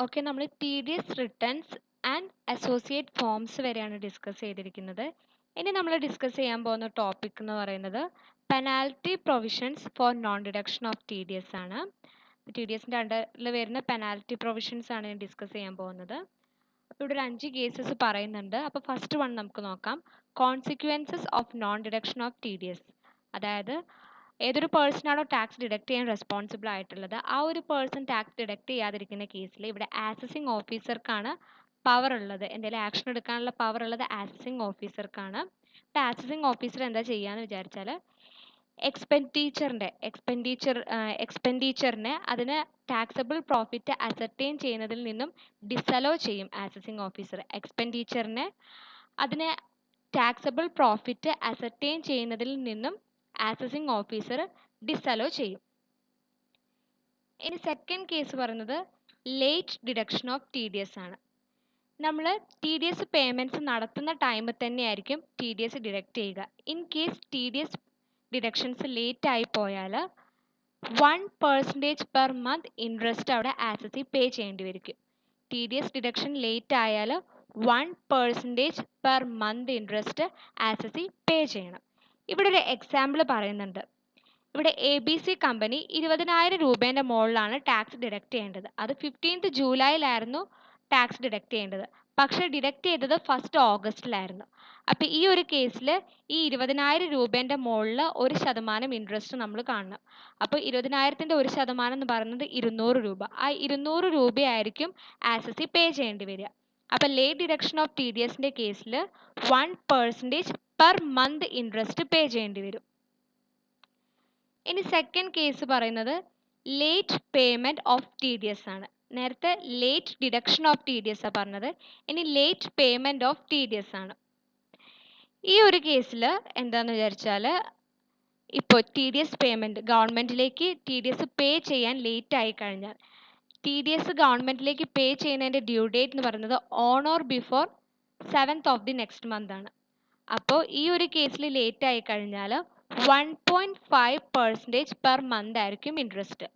Okay, നമ്മൾ TDS returns and associate forms വരെയാണ് discuss ചെയ്തിരിക്കുന്നത്. ഇനി നമ്മൾ ഡിസ്കസ് ചെയ്യാൻ പോകുന്ന ടോപ്പിക് എന്ന് പറയുന്നത് penalty provisions for non deduction of TDS ആണ്. TDSന്റെ അണ്ടറിൽ വരുന്ന പെനാൽറ്റി പ്രൊവിഷൻസ് ആണ് ഞാൻ ഡിസ്കസ് ചെയ്യാൻ പോകുന്നത്. അപ്പോൾ ഇവിടെ ഒരു 5 കേസസ് പറയുന്നുണ്ട്. അപ്പോൾ ഫസ്റ്റ് വൺ നമുക്ക് നോക്കാം. Consequences of non deduction of TDS. അതായത് ഏതൊരു പേഴ്സണാണോ ടാക്സ് ഡിഡക്ട് ചെയ്യാൻ റെസ്പോൺസിബിൾ ആയിട്ടുള്ളത്, ആ ഒരു പേഴ്സൺ ടാക്സ് ഡിഡക്ട് ചെയ്യാതിരിക്കുന്ന കേസിൽ ഇവിടെ ആസസിങ് ഓഫീസർക്കാണ് പവർ ഉള്ളത്. എന്തെങ്കിലും ആക്ഷൻ എടുക്കാനുള്ള പവർ ഉള്ളത് ആസസിങ് ഓഫീസർക്കാണ്. ഇപ്പോൾ ആസസിങ് ഓഫീസർ എന്താ ചെയ്യാന്ന് വിചാരിച്ചാൽ എക്സ്പെൻഡിച്ചറിനെ അതിന് ടാക്സബിൾ പ്രോഫിറ്റ് അസർട്ടൈൻ ചെയ്യുന്നതിൽ നിന്നും ഡിസലോ ചെയ്യും. ആസസിങ് ഓഫീസർ എക്സ്പെൻഡിച്ചറിനെ അതിന് ടാക്സബിൾ പ്രോഫിറ്റ് അസർട്ടൈൻ ചെയ്യുന്നതിൽ നിന്നും ആസസിങ് ഓഫീസർ ഡിസലോ ചെയ്യും. ഇനി സെക്കൻഡ് കേസ് പറയുന്നത് ലേറ്റ് ഡിഡക്ഷൻ ഓഫ് TDS ആണ്. നമ്മൾ TDS പേയ്മെൻറ്റ്സ് നടത്തുന്ന ടൈമിൽ തന്നെയായിരിക്കും TDS ഡിഡക്റ്റ് ചെയ്യുക. In case TDS deductions late ആയി പോയാൽ 1% പെർ മന്ത് ഇൻട്രസ്റ്റ് അവിടെ ആസസി പേ ചെയ്യേണ്ടി വരും. TDS ഡിഡക്ഷൻ ലേറ്റ് ആയാൽ 1% പെർ മന്ത് ഇൻട്രസ്റ്റ് ആസസി പേ ചെയ്യണം. ഇവിടെ ഒരു എക്സാമ്പിൾ പറയുന്നുണ്ട്. ഇവിടെ ABC കമ്പനി 20,000 രൂപേൻ്റെ മുകളിലാണ് ടാക്സ് ഡിഡക്റ്റ് ചെയ്യേണ്ടത്. അത് 15th ജൂലൈയിലായിരുന്നു ടാക്സ് ഡിഡക്റ്റ് ചെയ്യേണ്ടത്. പക്ഷേ ഡിഡക്റ്റ് ചെയ്തത് 1st ഓഗസ്റ്റിലായിരുന്നു. അപ്പോൾ ഈ ഒരു കേസിൽ ഈ 20,000 രൂപേൻ്റെ മുകളിൽ 1% ഇൻട്രസ്റ്റ് നമ്മൾ കാണണം. അപ്പോൾ 20,000ൻ്റെ 1% എന്ന് പറയുന്നത് 200 രൂപ. ആ 200 രൂപയായിരിക്കും ആസസി പേ ചെയ്യേണ്ടി വരിക. അപ്പോൾ ലേറ്റ് ഡിഡക്ഷൻ ഓഫ് TDSൻ്റെ കേസിൽ 1% പെർ മന്ത് ഇൻട്രസ്റ്റ് പേ ചെയ്യേണ്ടി വരും. ഇനി സെക്കൻഡ് കേസ് പറയുന്നത് ലേറ്റ് പേയ്മെൻറ്റ് ഓഫ് TDS ആണ്. നേരത്തെ ലേറ്റ് ഡിഡക്ഷൻ ഓഫ് TDS ആണ് പറഞ്ഞത്. ഇനി ലേറ്റ് പേയ്മെൻറ്റ് ഓഫ് TDS ആണ്. ഈ ഒരു കേസിൽ എന്താണെന്ന് വിചാരിച്ചാൽ ഇപ്പോൾ TDS പേയ്മെൻറ്റ് ഗവൺമെൻറ്റിലേക്ക് TDS പേ ചെയ്യാൻ ലേറ്റ് ആയി കഴിഞ്ഞാൽ TDS ഗവൺമെൻറ്റിലേക്ക് പേ ചെയ്യുന്നതിൻ്റെ ഡ്യൂ ഡേറ്റ് എന്ന് പറയുന്നത് on or before 7th of the next month ആണ്. അപ്പോൾ ഈ ഒരു കേസിൽ ലേറ്റ് ആയി കഴിഞ്ഞാൽ 1.5% പെർ മന്ത് ആയിരിക്കും ഇൻട്രസ്റ്റ്.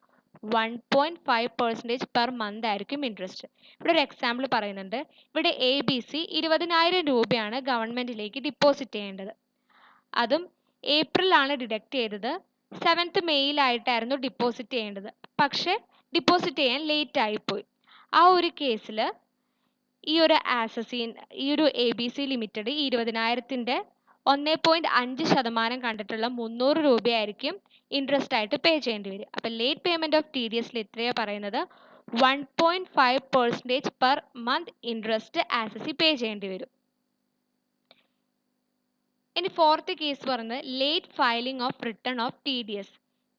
1.5% പെർ മന്ത് ആയിരിക്കും ഇൻട്രസ്റ്റ്. ഇവിടെ ഒരു എക്സാമ്പിൾ പറയുന്നുണ്ട്. ഇവിടെ ABC 20,000 രൂപയാണ് ഗവൺമെൻറ്റിലേക്ക് ഡിപ്പോസിറ്റ് ചെയ്യേണ്ടത്. അതും ഏപ്രിലാണ് ഡിഡക്റ്റ് ചെയ്തത്. 7th മെയ്യിലായിട്ടായിരുന്നു ഡിപ്പോസിറ്റ് ചെയ്യേണ്ടത്. പക്ഷേ ഡിപ്പോസിറ്റ് ചെയ്യാൻ ലേറ്റ് ആയിപ്പോയി. ആ ഒരു കേസിൽ ഈ ഒരു ABC ലിമിറ്റഡ് ഈ 20,000ൻ്റെ 1.5% കണ്ടിട്ടുള്ള 300 രൂപയായിരിക്കും ഇൻട്രസ്റ്റ് ആയിട്ട് പേ ചെയ്യേണ്ടി വരും. അപ്പോൾ ലേറ്റ് പേയ്മെൻറ്റ് ഓഫ് TDSൽ എത്രയാണ് പറയുന്നത് 1.5% per month interest assessee pay ചെയ്യേണ്ടി വരും. ഇനി ഫോർത്ത് കേസ് പറയുന്നത് late filing of return of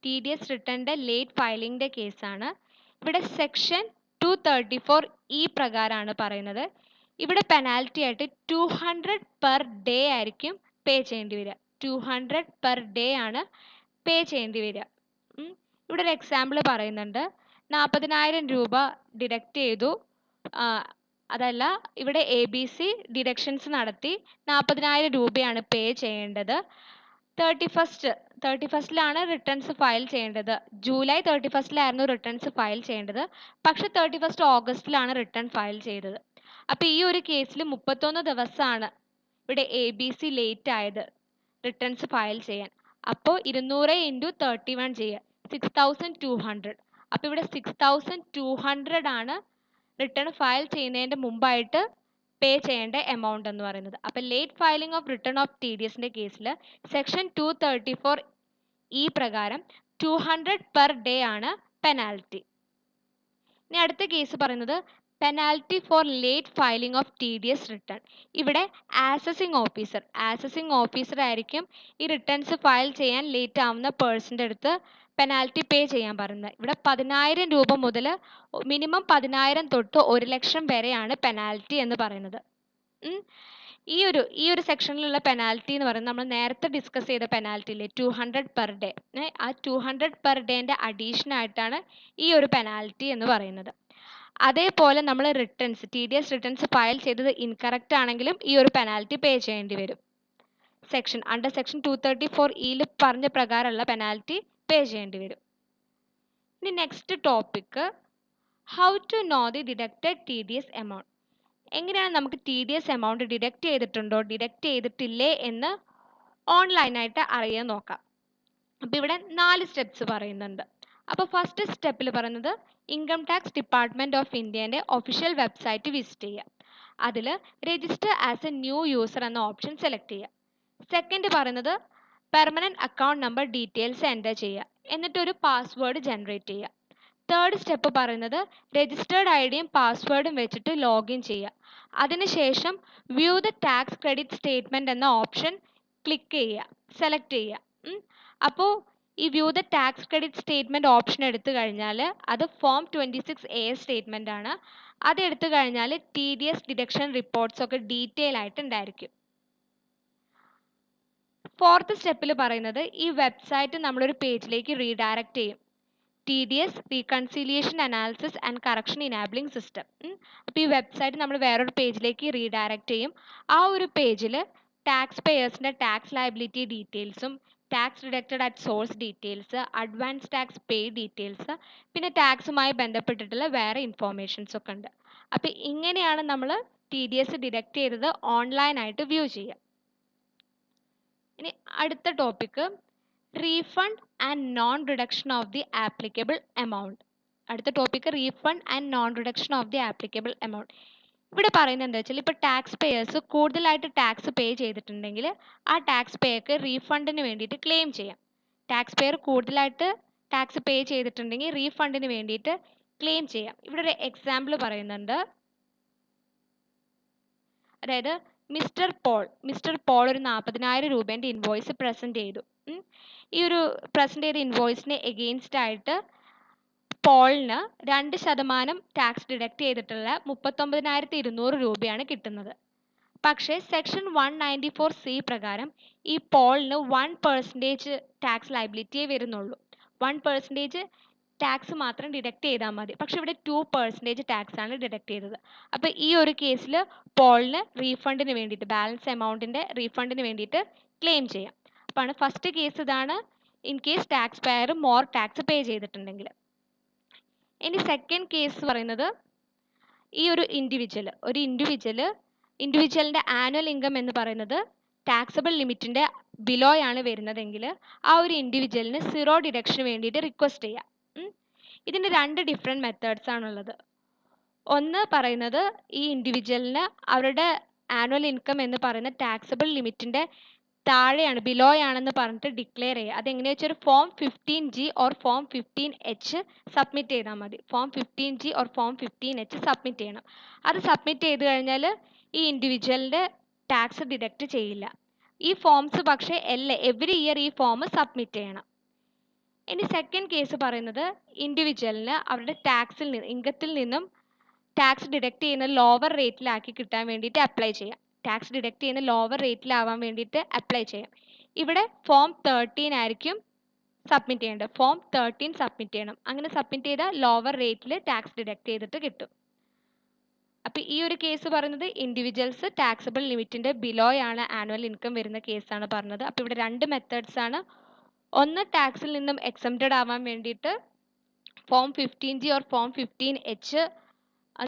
TDS റിട്ടേണിൻ്റെ ലേറ്റ് ഫയലിംഗിൻ്റെ കേസാണ്. ഇവിടെ സെക്ഷൻ 234E പ്രകാരമാണ് പറയുന്നത്. ഇവിടെ പെനാൽറ്റി ആയിട്ട് 200 പെർ ഡേ ആയിരിക്കും പേ ചെയ്യേണ്ടി വരിക. 200 പെർ ഡേ ആണ് പേ ചെയ്യേണ്ടി വരിക. ഇവിടെ ഒരു എക്സാമ്പിൾ പറയുന്നുണ്ട്. 40,000 രൂപ ഡിഡക്റ്റ് ചെയ്തു. അതല്ല, ഇവിടെ ABC ഡിഡക്ഷൻസ് നടത്തി 40,000 രൂപയാണ് പേ ചെയ്യേണ്ടത്. 31st റിട്ടേൺസ് ഫയൽ ചെയ്യേണ്ടത്. ജൂലൈ 31st റിട്ടേൺസ് ഫയൽ ചെയ്യേണ്ടത്. പക്ഷെ 31st ഓഗസ്റ്റിലാണ് റിട്ടേൺ ഫയൽ ചെയ്തത്. അപ്പോൾ ഈ ഒരു കേസിൽ 31 ദിവസമാണ് ഇവിടെ ABC ലേറ്റ് ആയത് റിട്ടേൺസ് ഫയൽ ചെയ്യാൻ. അപ്പോൾ 200 × 31 ചെയ്യുക, 6,200. അപ്പോൾ ഇവിടെ 6,200 ആണ് റിട്ടേൺ ഫയൽ ചെയ്യുന്നതിൻ്റെ മുമ്പായിട്ട് പേ ചെയ്യേണ്ട എമൗണ്ട് എന്ന് പറയുന്നത്. അപ്പോൾ late filing of return of TDSൻ്റെ കേസിൽ സെക്ഷൻ 234E പ്രകാരം 200 പെർ ഡേ ആണ് പെനാൽറ്റി. ഇനി അടുത്ത കേസ് പറയുന്നത് penalty for late filing of TDS return. ഇവിടെ ആസസിങ് ഓഫീസർ ആയിരിക്കും ഈ റിട്ടേൺസ് ഫയൽ ചെയ്യാൻ ലേറ്റ് ആവുന്ന പേഴ്സൻ്റെ അടുത്ത് പെനാൽറ്റി പേ ചെയ്യാൻ പറയുന്നത്. ഇവിടെ 10,000 രൂപ മുതൽ മിനിമം 10,000 തൊട്ട് 1,00,000 വരെയാണ് പെനാൽറ്റി എന്ന് പറയുന്നത്. ഈ ഒരു സെക്ഷനിലുള്ള പെനാൽറ്റി എന്ന് പറയുന്നത് നമ്മൾ നേരത്തെ ഡിസ്കസ് ചെയ്ത പെനാൽറ്റി ഇല്ലേ 200 പെർ ഡേ, ആ 200 പെർ ഡേൻ്റെ അഡീഷൻ ആയിട്ടാണ് ഈ ഒരു പെനാൽറ്റി എന്ന് പറയുന്നത്. അതേപോലെ നമ്മൾ TDS റിട്ടേൺസ് ഫയൽ ചെയ്തത് ഇൻകറക്റ്റ് ആണെങ്കിലും ഈ ഒരു പെനാൽറ്റി പേ ചെയ്യേണ്ടി വരും. അണ്ടർ സെക്ഷൻ 234E പറഞ്ഞ പ്രകാരമുള്ള പെനാൽറ്റി പേ ചെയ്യേണ്ടി വരും. ഇനി next topic how to know the deducted T D S amount. എങ്ങനെയാണ് നമുക്ക് T D S amount deduct ചെയ്തിട്ടുണ്ടോ ഡിഡക്റ്റ് ചെയ്തിട്ടില്ലേ എന്ന് ഓൺലൈനായിട്ട് അറിയാൻ നോക്കാം. അപ്പോൾ ഇവിടെ 4 സ്റ്റെപ്സ് പറയുന്നുണ്ട്. അപ്പോൾ ഫസ്റ്റ് സ്റ്റെപ്പിൽ പറയുന്നത് ഇൻകം ടാക്സ് ഡിപ്പാർട്ട്മെൻറ്റ് ഓഫ് ഇന്ത്യൻ്റെ ഒഫീഷ്യൽ വെബ്സൈറ്റ് വിസിറ്റ് ചെയ്യുക. അതിൽ register as a new user എന്ന ഓപ്ഷൻ സെലക്ട് ചെയ്യുക. സെക്കൻഡ് പറയുന്നത് permanent account number details enter ചെയ്യുക, എന്നിട്ടൊരു പാസ്വേഡ് ജനറേറ്റ് ചെയ്യുക. തേർഡ് സ്റ്റെപ്പ് പറയുന്നത് രജിസ്റ്റേർഡ് ഐ ഡിയും പാസ്വേഡും വെച്ചിട്ട് ലോഗിൻ ചെയ്യുക. അതിനുശേഷം view the tax credit statement എന്ന ഓപ്ഷൻ ക്ലിക്ക് ചെയ്യുക, സെലക്ട് ചെയ്യുക. അപ്പോൾ ഈ view the tax credit statement option എടുത്തു കഴിഞ്ഞാൽ അത് ഫോം 26A സ്റ്റേറ്റ്മെൻ്റ് ആണ്. അത് എടുത്തു കഴിഞ്ഞാൽ T D S deduction reports ഒക്കെ ഡീറ്റെയിൽ ആയിട്ട് ഉണ്ടായിരിക്കും. ഫോർത്ത് സ്റ്റെപ്പിൽ പറയുന്നത് ഈ വെബ്സൈറ്റ് നമ്മളൊരു പേജിലേക്ക് റീഡയറക്റ്റ് ചെയ്യും. T D S reconciliation analysis and correction enabling system. അപ്പോൾ ഈ വെബ്സൈറ്റ് നമ്മൾ വേറൊരു പേജിലേക്ക് റീഡയറക്റ്റ് ചെയ്യും. ആ ഒരു പേജിൽ ടാക്സ് പേയേഴ്സിൻ്റെ ടാക്സ് ലയബിലിറ്റി ഡീറ്റെയിൽസും tax deducted at source details, advance tax pay details, പിന്നെ ടാക്സുമായി ബന്ധപ്പെട്ടിട്ടുള്ള വേറെ ഇൻഫോർമേഷൻസ് ഒക്കെ ഉണ്ട്. അപ്പോൾ ഇങ്ങനെയാണ് നമ്മൾ ടി ഡി എസ് ഡിഡക്റ്റ് ചെയ്തത് ഓൺലൈനായിട്ട് വ്യൂ ചെയ്യുക. ഇനി അടുത്ത topic refund and non reduction of the applicable amount. അടുത്ത topic refund and non reduction of the applicable amount. ഇവിടെ പറയുന്നത് എന്താ വെച്ചാൽ ഇപ്പോൾ ടാക്സ് പേയേഴ്സ് കൂടുതലായിട്ട് ടാക്സ് പേ ചെയ്തിട്ടുണ്ടെങ്കിൽ ആ ടാക്സ് പേയർക്ക് റീഫണ്ടിന് വേണ്ടിയിട്ട് ക്ലെയിം ചെയ്യാം. ടാക്സ് പേയർ കൂടുതലായിട്ട് ടാക്സ് പേ ചെയ്തിട്ടുണ്ടെങ്കിൽ റീഫണ്ടിന് വേണ്ടിയിട്ട് ക്ലെയിം ചെയ്യാം. ഇവിടെ ഒരു എക്സാമ്പിൾ പറയുന്നുണ്ട്. അതായത് മിസ്റ്റർ പോൾ ഒരു 40,000 രൂപേൻ്റെ ഇൻവോയ്സ് പ്രസൻറ്റ് ചെയ്തു. ഈ ഒരു പ്രസൻറ്റ് ചെയ്ത ഇൻവോയ്സിന് എഗെയിൻസ്റ്റ് ആയിട്ട് പോളിന് 2% ടാക്സ് ഡിഡക്റ്റ് ചെയ്തിട്ടുള്ള 39,200 രൂപയാണ് കിട്ടുന്നത്. പക്ഷേ സെക്ഷൻ 194C പ്രകാരം ഈ പോളിന് 1% ടാക്സ് ലയബിലിറ്റിയേ വരുന്നുള്ളൂ. 1% ടാക്സ് മാത്രം ഡിഡക്റ്റ് ചെയ്താൽ മതി. പക്ഷെ ഇവിടെ 2% ടാക്സ് ആണ് ഡിഡക്റ്റ് ചെയ്തത്. അപ്പോൾ ഈ ഒരു കേസിൽ പോളിന് റീഫണ്ടിന് വേണ്ടിയിട്ട് ബാലൻസ് എമൗണ്ടിൻ്റെ റീഫണ്ടിന് വേണ്ടിയിട്ട് ക്ലെയിം ചെയ്യാം. അപ്പോൾ ഫസ്റ്റ് കേസ് ഇതാണ്, in case tax pair more tax pay ചെയ്തിട്ടുണ്ടെങ്കിൽ. ഇനി സെക്കൻഡ് കേസ് പറയുന്നത് ഈ ഒരു ഇൻഡിവിജ്വലിൻ്റെ ആനുവൽ ഇൻകം എന്ന് പറയുന്നത് ടാക്സബിൾ ലിമിറ്റിൻ്റെ ബിലോ ആണ് വരുന്നതെങ്കിൽ ആ ഒരു ഇൻഡിവിജ്വലിന് 0 ഡിഡക്ഷന് വേണ്ടിയിട്ട് റിക്വസ്റ്റ് ചെയ്യാം. ഇതിന് 2 ഡിഫറെൻറ്റ് മെത്തേഡ്സ് ആണുള്ളത്. ഒന്ന് പറയുന്നത് ഈ ഇൻഡിവിജ്വലിന് അവരുടെ ആനുവൽ ഇൻകം എന്ന് പറയുന്ന ടാക്സബിൾ ലിമിറ്റിൻ്റെ താഴെയാണ്, ബിലോ ആണെന്ന് പറഞ്ഞിട്ട് ഡിക്ലെയർ ചെയ്യുക. അതെങ്ങനെയാ വെച്ചാൽ form 15G or form 15H submit ചെയ്താൽ മതി. Form 15G or form 15H submit ചെയ്യണം. അത് സബ്മിറ്റ് ചെയ്ത് കഴിഞ്ഞാൽ ഈ ഇൻഡിവിജ്വലിൻ്റെ ടാക്സ് ഡിഡക്റ്റ് ചെയ്യില്ല. ഈ ഫോംസ് പക്ഷേ എവറി ഇയർ ഈ ഫോം സബ്മിറ്റ് ചെയ്യണം. ഇനി സെക്കൻഡ് കേസ് പറയുന്നത് ഇൻഡിവിജ്വലിന് അവരുടെ ഇൻകത്തിൽ നിന്നും ടാക്സ് ഡിഡക്റ്റ് ചെയ്യുന്ന ലോവർ റേറ്റിലാക്കി കിട്ടാൻ വേണ്ടിയിട്ട് അപ്ലൈ ചെയ്യാം. ടാക്സ് ഡിഡക്റ്റ് ചെയ്യുന്ന ലോവർ റേറ്റിലാവാൻ വേണ്ടിയിട്ട് അപ്ലൈ ചെയ്യാം. ഇവിടെ ഫോം 13 ആയിരിക്കും സബ്മിറ്റ് ചെയ്യേണ്ടത്. ഫോം 13 സബ്മിറ്റ് ചെയ്യണം. അങ്ങനെ സബ്മിറ്റ് ചെയ്താൽ ലോവർ റേറ്റിൽ ടാക്സ് ഡിഡക്റ്റ് ചെയ്തിട്ട് കിട്ടും. അപ്പോൾ ഈ ഒരു കേസ് പറയുന്നത് ഇൻഡിവിജ്വൽസ് ടാക്സബിൾ ലിമിറ്റിൻ്റെ ബിലോ ആണ് ആനുവൽ ഇൻകം വരുന്ന കേസാണ് പറഞ്ഞത്. അപ്പോൾ ഇവിടെ 2 മെത്തേഡ്സ് ആണ്. ഒന്ന് ടാക്സിൽ നിന്നും എക്സംപ്റ്റഡ് ആവാൻ വേണ്ടിയിട്ട് form 15G or form 15H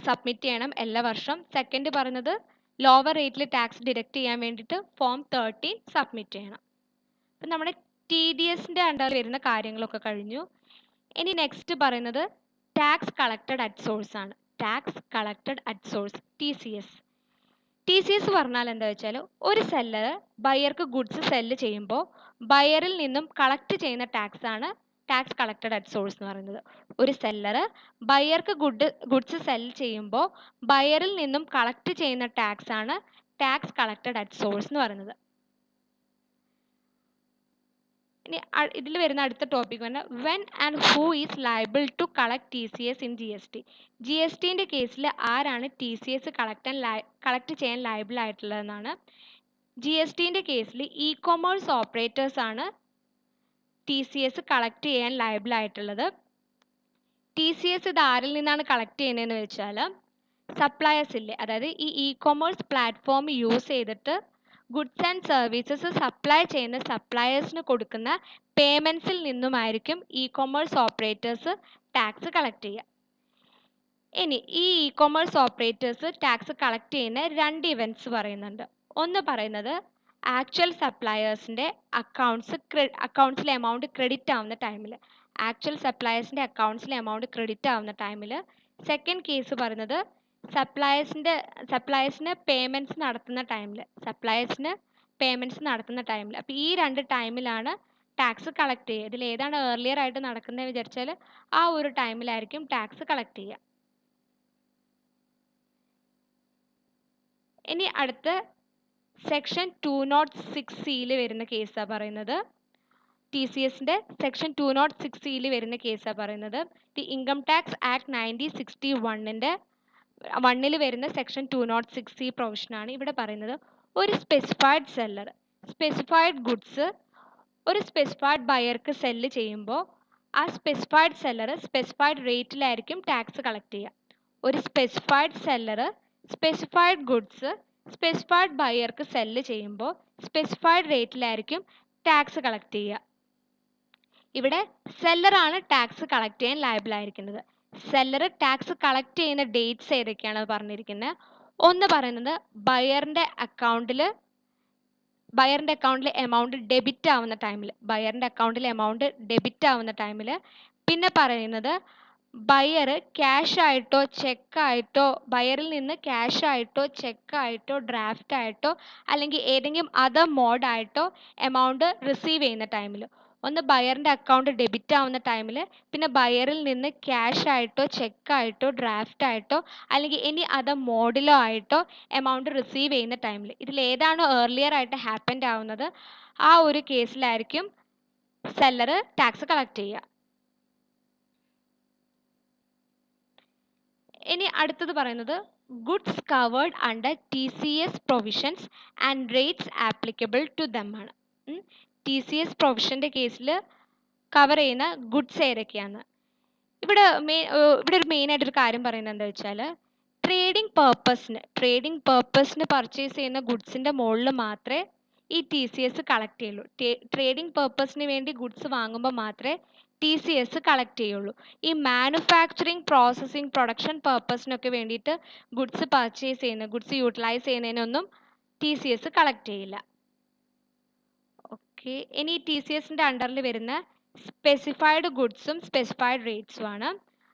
submit ചെയ്യണം എല്ലാ വർഷം. സെക്കൻഡ് പറയുന്നത് ലോവർ റേറ്റിൽ ടാക്സ് ഡിഡക്റ്റ് ചെയ്യാൻ വേണ്ടിയിട്ട് ഫോം 13 സബ്മിറ്റ് ചെയ്യണം. അപ്പം നമ്മുടെ ടി ഡി എസിൻ്റെ അണ്ടറിൽ വരുന്ന കാര്യങ്ങളൊക്കെ കഴിഞ്ഞു. ഇനി നെക്സ്റ്റ് പറയുന്നത് ടാക്സ് കളക്റ്റഡ് അറ്റ് സോഴ്സ് ആണ്. Tax collected at source TCS. TCS പറഞ്ഞാൽ എന്താ വെച്ചാൽ ഒരു സെല്ലർ ബയർക്ക് ഗുഡ്സ് സെല്ല് ചെയ്യുമ്പോൾ ബയറിൽ നിന്നും കളക്ട് ചെയ്യുന്ന ടാക്സ് ആണ് ടാക്സ് കളക്റ്റഡ് അറ്റ് സോഴ്സ് എന്ന് പറയുന്നത്. ഒരു സെല്ലർ ബയർക്ക് ഗുഡ്സ് സെല് ചെയ്യുമ്പോൾ ബയറിൽ നിന്നും കളക്ട് ചെയ്യുന്ന ടാക്സ് ആണ് ടാക്സ് കളക്റ്റഡ് അറ്റ് സോഴ്സ് എന്ന് പറയുന്നത്. ഇനി ഇതിൽ വരുന്ന അടുത്ത ടോപ്പിക് പറഞ്ഞാൽ when and who is liable to collect TCS in GST. GSTൻ്റെ കേസിൽ ആരാണ് TCS കളക്ട് ചെയ്യാൻ ലയബിൾ ആയിട്ടുള്ളതെന്നാണ്. GSTൻ്റെ കേസിൽ ഇ-കൊമേഴ്സ് ഓപ്പറേറ്റേഴ്സ് ആണ് TCS കളക്ട് ചെയ്യാൻ ലയബിൾ ആയിട്ടുള്ളത്. TCS ഇത് ആരിൽ നിന്നാണ് കളക്ട് ചെയ്യുന്നതെന്ന് വെച്ചാൽ സപ്ലയേഴ്സ് ഇല്ലേ, അതായത് ഈ ഇ-കൊമേഴ്സ് പ്ലാറ്റ്ഫോം യൂസ് ചെയ്തിട്ട് ഗുഡ്സ് ആൻഡ് സർവീസസ് സപ്ലൈ ചെയ്യുന്ന സപ്ലയേഴ്സിന് കൊടുക്കുന്ന പേയ്മെൻറ്റ്സിൽ നിന്നുമായിരിക്കും ഇ-കൊമേഴ്സ് ഓപ്പറേറ്റേഴ്സ് ടാക്സ് കളക്ട് ചെയ്യുക. ഇനി ഈ ഇ-കൊമേഴ്സ് ഓപ്പറേറ്റേഴ്സ് ടാക്സ് കളക്ട് ചെയ്യുന്ന രണ്ട് ഇവൻറ്റ്സ് പറയുന്നുണ്ട്. ഒന്ന് പറയുന്നത് ആക്ച്വൽ സപ്ലയേഴ്സിൻ്റെ അക്കൗണ്ട്സിലെ എമൗണ്ട് ക്രെഡിറ്റ് ആവുന്ന ടൈമിൽ, ക്രെഡിറ്റ് ആവുന്ന ടൈമിൽ. സെക്കൻഡ് കേസ് പറയുന്നത് സപ്ലയേഴ്സിന് പേയ്മെൻറ്റ്സ് നടത്തുന്ന ടൈമിൽ. അപ്പോൾ ഈ രണ്ട് ടൈമിലാണ് ടാക്സ് കളക്ട് ചെയ്യുക. ഇതിൽ ഏതാണ് ഏർലിയർ ആയിട്ട് നടക്കുന്നത് വിചാരിച്ചാൽ ആ ഒരു ടൈമിലായിരിക്കും ടാക്സ് കളക്ട് ചെയ്യുക. ഇനി അടുത്ത സെക്ഷൻ 206(c)യിൽ വരുന്ന കേസാണ് പറയുന്നത്. TCSന്റെ സെക്ഷൻ 206(c)യിൽ വരുന്ന കേസാണ് പറയുന്നത്. ദി ഇൻകം ടാക്സ് ആക്ട് 1961 വരുന്ന സെക്ഷൻ 206(c) പ്രൊവിഷനാണ് ഇവിടെ പറയുന്നത്. ഒരു സ്പെസിഫൈഡ് സെല്ലർ സ്പെസിഫൈഡ് ഗുഡ്സ് ഒരു സ്പെസിഫൈഡ് ബയർക്ക് സെല്ല് ചെയ്യുമ്പോൾ ആ സ്പെസിഫൈഡ് സെല്ലർ സ്പെസിഫൈഡ് റേറ്റിലായിരിക്കും ടാക്സ് കളക്ട് ചെയ്യുക. ഒരു specified seller specified goods specified ബയർക്ക് സെല്ല് ചെയ്യുമ്പോൾ സ്പെസിഫൈഡ് റേറ്റിലായിരിക്കും ടാക്സ് കളക്ട് ചെയ്യുക. ഇവിടെ സെല്ലറാണ് ടാക്സ് കളക്ട് ചെയ്യാൻ ലയബിൾ ആയിരിക്കുന്നത്. സെല്ലർ ടാക്സ് കളക്ട് ചെയ്യുന്ന ഡേറ്റ്സ് ഏതൊക്കെയാണ് പറഞ്ഞിരിക്കുന്നത്. ഒന്ന് പറയുന്നത് ബയറിൻ്റെ അക്കൗണ്ടിൽ എമൗണ്ട് ഡെബിറ്റ് ആവുന്ന ടൈമിൽ, പിന്നെ പറയുന്നത് ബയർ ക്യാഷ് ആയിട്ടോ ചെക്കായിട്ടോ, ബയറിൽ നിന്ന് ക്യാഷ് ആയിട്ടോ ചെക്കായിട്ടോ ഡ്രാഫ്റ്റ് ആയിട്ടോ അല്ലെങ്കിൽ ഏതെങ്കിലും അതർ മോഡായിട്ടോ എമൗണ്ട് റിസീവ് ചെയ്യുന്ന ടൈമിൽ. ഒന്ന് ബയറിൻ്റെ അക്കൗണ്ട് ഡെബിറ്റ് ആവുന്ന ടൈമിൽ, പിന്നെ ബയറിൽ നിന്ന് ക്യാഷ് ആയിട്ടോ ചെക്കായിട്ടോ ഡ്രാഫ്റ്റ് ആയിട്ടോ അല്ലെങ്കിൽ ഇനി അതർ മോഡിലോ ആയിട്ടോ എമൗണ്ട് റിസീവ് ചെയ്യുന്ന ടൈമിൽ. ഇതിൽ ഏതാണോ ഏർലിയർ ആയിട്ട് ഹാപ്പൻഡ് ആവുന്നത് ആ ഒരു കേസിലായിരിക്കും സെല്ലർ ടാക്സ് കളക്ട് ചെയ്യുക. ഇനി അടുത്തത് പറയുന്നത് goods covered under TCS provisions and rates applicable to them ആണ്. TCS പ്രൊവിഷൻ്റെ കേസിൽ കവർ ചെയ്യുന്ന ഗുഡ്സ് ഏതൊക്കെയാണ്. ഇവിടെ ഒരു മെയിനായിട്ടൊരു കാര്യം പറയുന്നത് എന്താ വെച്ചാൽ ട്രേഡിംഗ് പേർപ്പസിന് പർച്ചേസ് ചെയ്യുന്ന ഗുഡ്സിൻ്റെ മുകളിൽ മാത്രമേ ഈ TCS കളക്ട് ചെയ്യുള്ളൂ. ട്രേഡിംഗ് പേർപ്പസിന് വേണ്ടി ഗുഡ്സ് വാങ്ങുമ്പോൾ മാത്രമേ TCS കളക്ട് ചെയ്യുള്ളൂ. ഈ മാനുഫാക്ചറിങ്, പ്രോസസ്സിങ്, പ്രൊഡക്ഷൻ പേർപ്പസിനൊക്കെ വേണ്ടിയിട്ട് ഗുഡ്സ് യൂട്ടിലൈസ് ചെയ്യുന്നതിനൊന്നും TCS കളക്ട് ചെയ്യില്ല. ഓക്കെ, ഇനി TCSൻ്റെ അണ്ടറിൽ വരുന്ന സ്പെസിഫൈഡ് ഗുഡ്സും സ്പെസിഫൈഡ് റേറ്റ്സും ആണ്.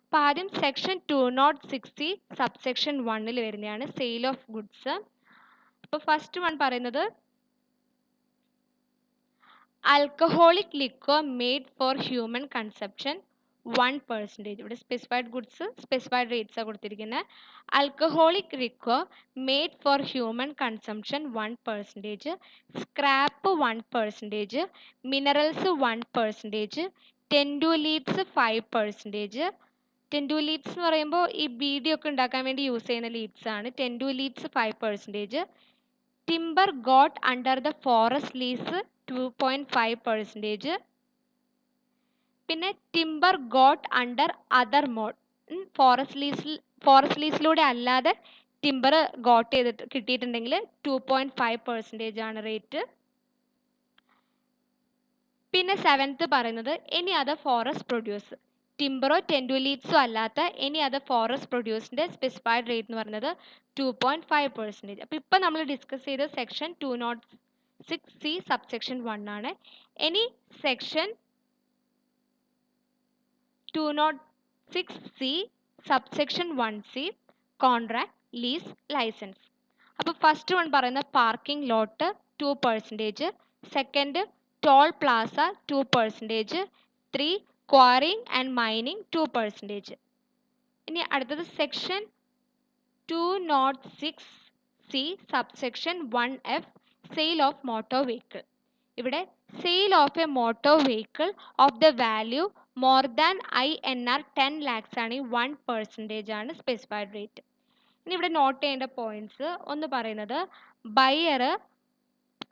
അപ്പോൾ ആദ്യം സെക്ഷൻ 206(c) സബ്സെക്ഷൻ 1 വരുന്നതാണ് സെയിൽ ഓഫ് ഗുഡ്സ്. അപ്പോൾ ഫസ്റ്റ് വൺ പറയുന്നത് alcoholic liquor made for human consumption 1%. ഇവിടെ സ്പെസിഫൈഡ് ഗുഡ്സ് സ്പെസിഫൈഡ് റേറ്റ്സാണ് കൊടുത്തിരിക്കുന്നത്. Alcoholic liquor made for human consumption 1%, scrap 1%, minerals 1%, ടെൻഡുലീപ്സ് 5%. ടെൻഡുലീപ്സ് എന്ന് പറയുമ്പോൾ ഈ ബീഡിയൊക്കെ ഉണ്ടാക്കാൻ വേണ്ടി യൂസ് ചെയ്യുന്ന ലീപ്സ് ആണ്. Tendu leaves 5%, timber got under the forest lease 2.5%, പിന്നെ timber got under other mode, forest ലീസിലൂടെ അല്ലാതെ ടിമ്പർ ഗോട്ട് ചെയ്തിട്ട് കിട്ടിയിട്ടുണ്ടെങ്കിൽ 2.5% ആണ് റേറ്റ്. പിന്നെ 7th പറയുന്നത് എനി അതർ ഫോറസ്റ്റ് പ്രൊഡ്യൂസ്, ടിമ്പറോ ടെൻഡുലീപ്സോ അല്ലാത്ത എനി അതർ ഫോറസ്റ്റ് പ്രൊഡ്യൂസിൻ്റെ സ്പെസിഫൈഡ് റേറ്റ് എന്ന് പറയുന്നത് 2.5%. അപ്പോൾ ഇപ്പോൾ നമ്മൾ ഡിസ്കസ് ചെയ്ത സെക്ഷൻ 206(c) സബ്സെക്ഷൻ 1 ആണ്. ഇനി section 206(c) subsection 1(c) contract, lease, licence. അപ്പോൾ ഫസ്റ്റ് വൺ പറയുന്ന parking lot 2%, second toll plaza 2%, 3 quarrying and mining 2%. ഇനി അടുത്തത് section 206(c) subsection 1(f) sale of motor vehicle. ഇവിടെ sale of a motor vehicle of the value more than INR 10 lakhs ആണ് 1% ആണ് specified rate. ഇനി ഇവിടെ not ചെയ്യേണ്ട points ഒന്ന് പറയുന്നത് ബയർ